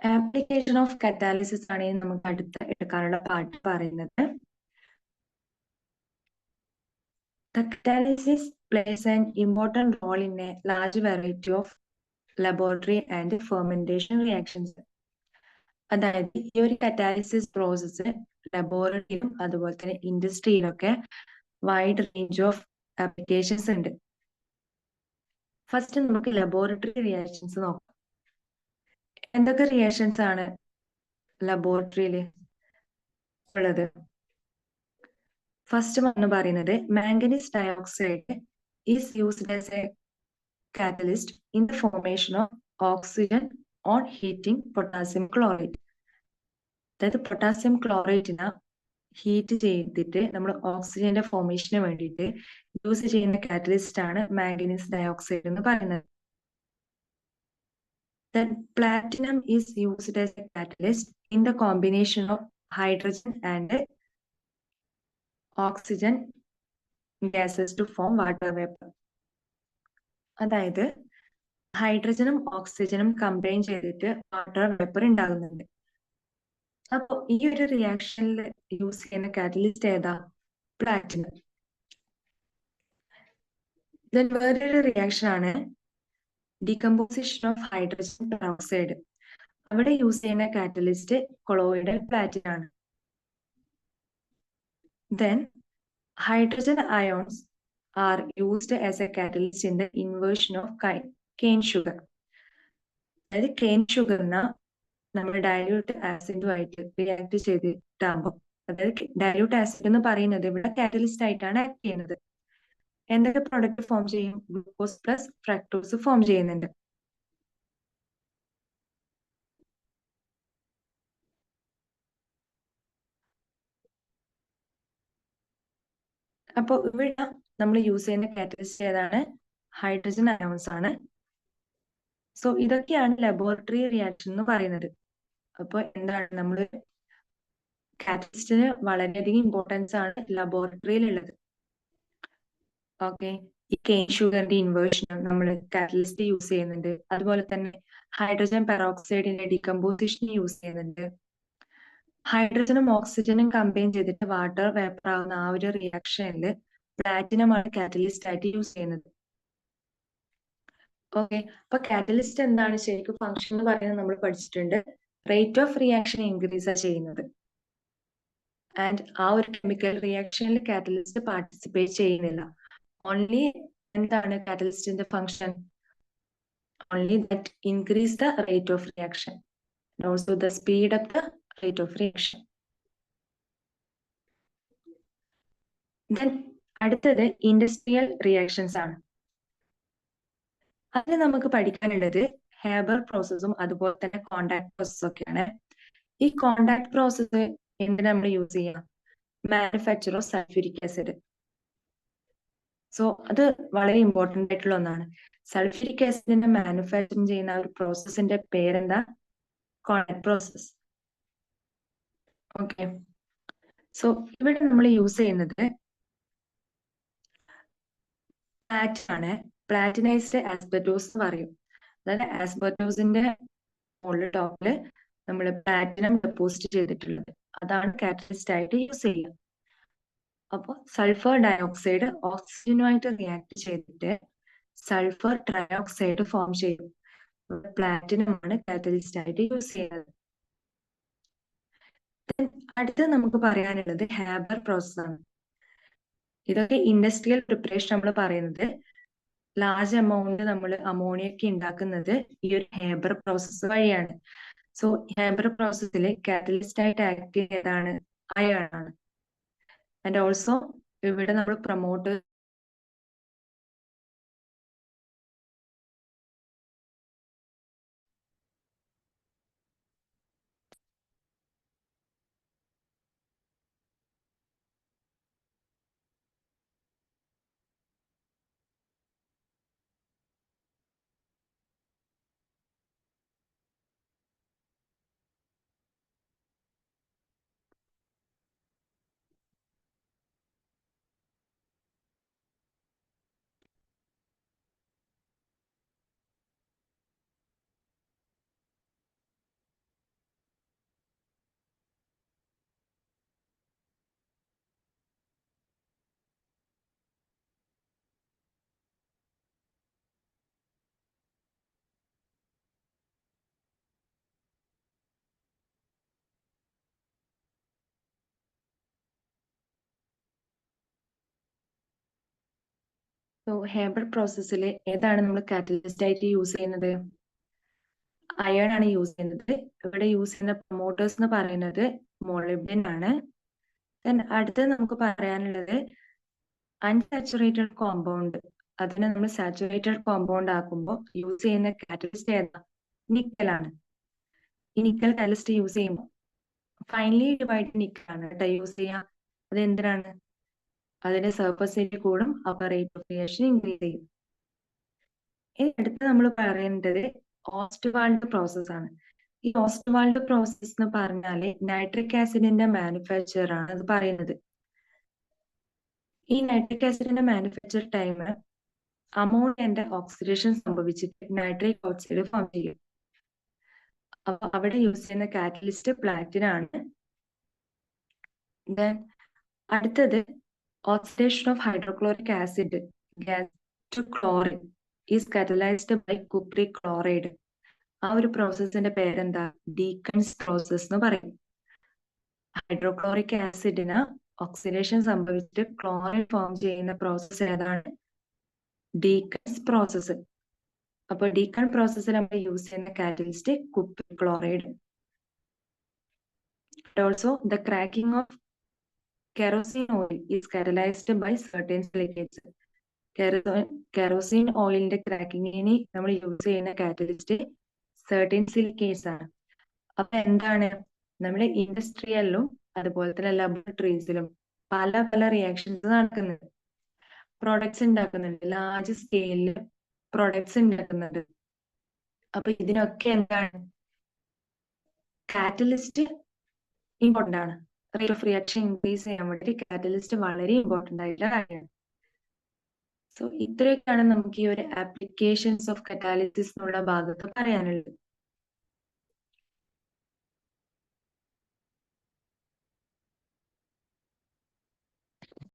Application of catalysis ആണ് നമുക്ക് അടുത്ത എടുക്കാനുള്ള പാർട്ട് പറയുന്നത്. The catalysis plays an important role in a large variety of laboratory and fermentation reactions. അതായത് ഈ ഒരു കറ്റാലിസിസ് പ്രോസസ്സ് ലബോറട്ടറിയിലും അതുപോലെ തന്നെ ഇൻഡസ്ട്രിയിലൊക്കെ വൈഡ് റേഞ്ച് ഓഫ് ആപ്ലിക്കേഷൻസ് ഉണ്ട്. ഫസ്റ്റ് നമുക്ക് ലബോറട്ടറി റിയാക്ഷൻസ് നോക്കാം. എന്തൊക്കെ റിയാക്ഷൻസ് ആണ് ലബോറട്ടറിയിൽ ഉള്ളത്? ഫസ്റ്റ് വന്ന് പറയുന്നത് manganese dioxide is used as A catalyst in the formation of oxygen on heating potassium chloride. അതായത് പൊട്ടാസ്യം ക്ലോറൈഡിനെ ഹീറ്റ് ചെയ്തിട്ട് നമ്മൾ ഓക്സിജന്റെ ഫോർമേഷന് വേണ്ടിയിട്ട് യൂസ് ചെയ്യുന്ന കാറ്റലിസ്റ്റ് ആണ് മാംഗനീസ് ഡയോക്സൈഡ് എന്ന് പറയുന്നത്. Then platinum is used as a catalyst in the combination of hydrogen and oxygen gases to form water vapor. അതായത് ഹൈഡ്രജനും ഓക്സിജനും കമ്പൈൻ ചെയ്തിട്ട് വാട്ടർ വേപ്പർ ഉണ്ടാകുന്നുണ്ട്. അപ്പൊ ഈ ഒരു റിയാക്ഷനിൽ യൂസ് ചെയ്യുന്ന കാറ്റലിസ്റ്റ് ഏതാ? പ്ലാറ്റിനം. വേറൊരു റിയാക്ഷൻ ആണ് ഡീകമ്പോസിഷൻ ഓഫ് ഹൈഡ്രജൻ പെറോക്സൈഡ്. അവിടെ യൂസ് ചെയ്യുന്ന കാറ്റലിസ്റ്റ് കൊളോയിഡൽ പ്ലാറ്റിൻ ആണ്. Then hydrogen ions are used as a catalyst in the inversion of cane sugar. അതായത് കെയിൻ ഷുഗറിനെ നമ്മൾ ഡയല്യൂട്ട് ആസിഡുമായിട്ട് റിയാക്ട് ചെയ്തിട്ടാകുമ്പോൾ, അതായത് ഡയല്യൂട്ട് ആസിഡ് എന്ന് പറയുന്നത് ഇവിടെ കാറ്റലിസ്റ്റ് ആയിട്ടാണ് ആക്ട് ചെയ്യുന്നത്. എന്തൊക്കെ പ്രൊഡക്റ്റ് ഫോം ചെയ്യും? ഗ്ലൂക്കോസ് പ്ലസ് ഫ്രക്ടോസ് ഫോം ചെയ്യുന്നുണ്ട്. അപ്പോൾ ഇവിടെ നമ്മൾ യൂസ് ചെയ്യുന്ന കാറ്റലിസ്റ്റ് ഏതാണ്? ഹൈഡ്രജൻ അയോൺസ് ആണ്. സോ ഇതൊക്കെയാണ് ലബോറട്ടറി റിയാക്ഷൻ എന്ന് പറയുന്നത്. അപ്പൊ എന്താണ് നമ്മൾ കാറ്റലിസ്റ്റിന് വളരെയധികം ഇമ്പോർട്ടൻസ് ആണ് ലബോറട്ടറിയിൽ ഉള്ളത്. ഓക്കെ, ഈ കെയിൻ ഷുഗറിന്റെ ഇൻവേർഷനും നമ്മൾ കാറ്റലിസ്റ്റ് യൂസ് ചെയ്യുന്നുണ്ട്. അതുപോലെ തന്നെ ഹൈഡ്രജൻ പെറോക്സൈഡിന്റെ ഡീകമ്പോസിഷൻ യൂസ് ചെയ്യുന്നുണ്ട്. ഹൈഡ്രജനും ഓക്സിജനും കമ്പൈൻ ചെയ്തിട്ട് വാട്ടർ വേപ്പർ ആവുന്ന ആ ഒരു റിയാക്ഷനിൽ പ്ലാറ്റിനമാണ് കാറ്റലിസ്റ്റ് ആയിട്ട് യൂസ് ചെയ്യുന്നത്. ഓക്കെ, അപ്പൊ കാറ്റലിസ്റ്റ് എന്താണ് ശരിക്കും ഫംഗ്ഷൻ എന്ന് പറയുന്നത് നമ്മൾ പഠിച്ചിട്ടുണ്ട്. റേറ്റ് ഓഫ് റിയാക്ഷൻ ഇൻക്രീസ് ചെയ്യുന്നത്. ആൻഡ് ആ ഒരു കെമിക്കൽ റിയാക്ഷനിൽ കാറ്റലിസ്റ്റ് പാർട്ടിസിപ്പേറ്റ് ചെയ്യുന്നില്ല. ഓൺലി എന്താണ് കാറ്റലിസ്റ്റിന്റെ function? Only that increase the rate of reaction and also the speed of the rate of reaction. Then അടുത്തത് ഇൻഡസ്ട്രിയൽ റിയാക്ഷൻസ് ആണ്. അതിൽ നമുക്ക് പഠിക്കാനുള്ളത് ഹേബർ പ്രോസസ്സും അതുപോലെ തന്നെ കോണ്ടാക്ട് പ്രോസസ്സും ഒക്കെയാണ്. ഈ കോണ്ടാക്ട് പ്രോസസ്സ് എന്തിനാ നമ്മൾ യൂസ് ചെയ്യാം? Manufacture of sulphuric acid. So അത് വളരെ ഇമ്പോർട്ടന്റ് ആയിട്ടുള്ള ഒന്നാണ്. സൾഫ്യൂരിക് ആസിഡിന്റെ മാനുഫാക്ചറിങ് ചെയ്യുന്ന ഒരു പ്രോസസ്സിന്റെ പേരെന്താ? Contact process. ഓക്കെ, സോ ഇവിടെ നമ്മൾ യൂസ് ചെയ്യുന്നത് പ്ലാറ്റിനാണ്. പ്ലാറ്റിനൈസ്ഡ് ആസ്ബറ്റോസ് എന്ന് പറയും. അതായത് ആസ്ബറ്റോസിന്റെ മുകളിൽ ടോപ്പില് നമ്മൾ പ്ലാറ്റിനം ഡെപ്പോസിറ്റ് ചെയ്തിട്ടുള്ളത്, അതാണ് കാറ്റലിസ്റ്റ് ആയിട്ട് യൂസ് ചെയ്യുക. അപ്പോൾ സൾഫർ ഡയോക്സൈഡ് ഓക്സിജനുമായിട്ട് റിയാക്ട് ചെയ്തിട്ട് സൾഫർ ട്രയോക്സൈഡ് ഫോം ചെയ്യും. പ്ലാറ്റിനമാണ് കാറ്റലിസ്റ്റ് ആയിട്ട് യൂസ് ചെയ്യുന്നത്. അടുത്ത് നമുക്ക് പറയാനുള്ളത് ഹാബർ പ്രോസസ് ആണ്. ഇതൊക്കെ ഇൻഡസ്ട്രിയൽ പ്രിപ്പറേഷൻ നമ്മൾ പറയുന്നത് ലാർജ് എമൗണ്ട് നമ്മൾ അമോണിയൊക്കെ ഉണ്ടാക്കുന്നത് ഈ ഒരു ഹേബർ പ്രോസസ്സ് വഴിയാണ്. സോ ഹേബർ പ്രോസസ്സിൽ കാറ്റലിസ്റ്റ് ആയിട്ട് ആക്ട് ചെയ്തതാണ് അയൺ ആണ്. ആൻഡ് ഓൾസോ ഇവിടെ നമ്മൾ പ്രൊമോട്ട് സോ ഹേബർ പ്രോസസ്സിൽ ഏതാണ് നമ്മൾ കാറ്റലിസ്റ്റ് ആയിട്ട് യൂസ് ചെയ്യുന്നത്? അയൺ ആണ് യൂസ് ചെയ്യുന്നത്. ഇവിടെ യൂസ് ചെയ്യുന്ന പ്രൊമോട്ടേഴ്സ് എന്ന് പറയുന്നത് മോളിബ്ഡിൻ ആണ്. ദെൻ അടുത്തത് നമുക്ക് പറയാനുള്ളത് അൺസാച്ചുറേറ്റഡ് കോമ്പൗണ്ട്. അതിനെ നമ്മൾ സാച്ചുറേറ്റഡ് കോമ്പൗണ്ട് ആക്കുമ്പോൾ യൂസ് ചെയ്യുന്ന കാറ്റലിസ്റ്റ് ഏതാ? നിക്കലാണ്. ഈ നിക്കൽ കാറ്റലിസ്റ്റ് യൂസ് ചെയ്യുമ്പോൾ ഫൈനലി ഡിവൈഡ് നിക്കലാണ് കേട്ടോ യൂസ് ചെയ്യാം. അത് എന്തിനാണ്? അതിന്റെ സർഫസ് ഏരിയ കൂടും, അപ്പൊ റേറ്റ് ഓഫ് റിയാക്ഷൻ ഇൻക്രീസ് ചെയ്യും. ഇനി അടുത്ത് നമ്മൾ പറയേണ്ടത് ഓസ്റ്റ്വാൾഡ് പ്രോസസ് ആണ്. ഈ ഓസ്റ്റ്വാൾഡ് പ്രോസസ് എന്ന് പറഞ്ഞാല് നൈട്രിക് ആസിഡിന്റെ മാനുഫാക്ചർ ആണ് അത് പറയുന്നത്. ഈ നൈട്രിക് ആസിഡിന്റെ മാനുഫാക്ചർ ടൈം അമോണിയന്റെ ഓക്സിഡേഷൻ സംഭവിച്ചിട്ട് നൈട്രിക് ഓക്സൈഡ് ഫോം ചെയ്യും. അപ്പൊ അവിടെ യൂസ് ചെയ്യുന്ന കാറ്റലിസ്റ്റ് പ്ലാറ്റിൻ ആണ്. ദെൻ അടുത്തത് oxidation of hydrochloric acid gas to chlorine is catalysed by cupric chloride. ആ ഒരു പ്രോസസ്സിന്റെ പേരെന്താ? ഡീക്കൺസ് പ്രോസസ് എന്ന് പറയും. ഹൈഡ്രോക്ലോറിക് ആസിഡിന് ഓക്സിഡേഷൻ സംഭവിച്ചിട്ട് ക്ലോറിൻ ഫോം ചെയ്യുന്ന പ്രോസസ് ഏതാണ്? Deacon's process. അപ്പൊ ഡീക്കൺ പ്രോസസ്സിൽ നമ്മൾ യൂസ് ചെയ്യുന്ന catalyst cupric chloride. Also the cracking of kerosene oil is catalysed by certain silicates. Kerosene ഓയിലിന്റെ ക്രാക്കിങ്ങിന് നമ്മൾ യൂസ് ചെയ്യുന്ന കാറ്റലിസ്റ്റ് സർട്ടൻ സിലിക്കേറ്റ്സ് ആണ്. അപ്പൊ എന്താണ്? നമ്മുടെ ഇൻഡസ്ട്രിയലിലും അതുപോലെ തന്നെ ലബോറട്ടറീസിലും പല പല റിയാക്ഷൻസ് നടക്കുന്നുണ്ട്. പ്രോഡക്ട്സ് ഉണ്ടാക്കുന്നുണ്ട്, ലാർജ് സ്കെയിലിൽ പ്രോഡക്ട്സ് ഉണ്ടാക്കുന്നുണ്ട്. അപ്പൊ ഇതിനൊക്കെ എന്താണ്? കാറ്റലിസ്റ്റ് ഇമ്പോർട്ടന്റ് ആണ്. റേറ്റ് ഓഫ് റിയാക്ഷൻ ഇൻക്രീസ് ചെയ്യാൻ വേണ്ടി കാറ്റലിസ്റ്റ് വളരെ ഇമ്പോർട്ടന്റ് ആയിട്ടുള്ള കാര്യമാണ്. സോ ഇത്രയൊക്കെയാണ് നമുക്ക് ഈ ഒരു ആപ്ലിക്കേഷൻസ് ഓഫ് കറ്റാലിസിസ് എന്നുള്ള ഭാഗത്ത് പറയാനുള്ളത്.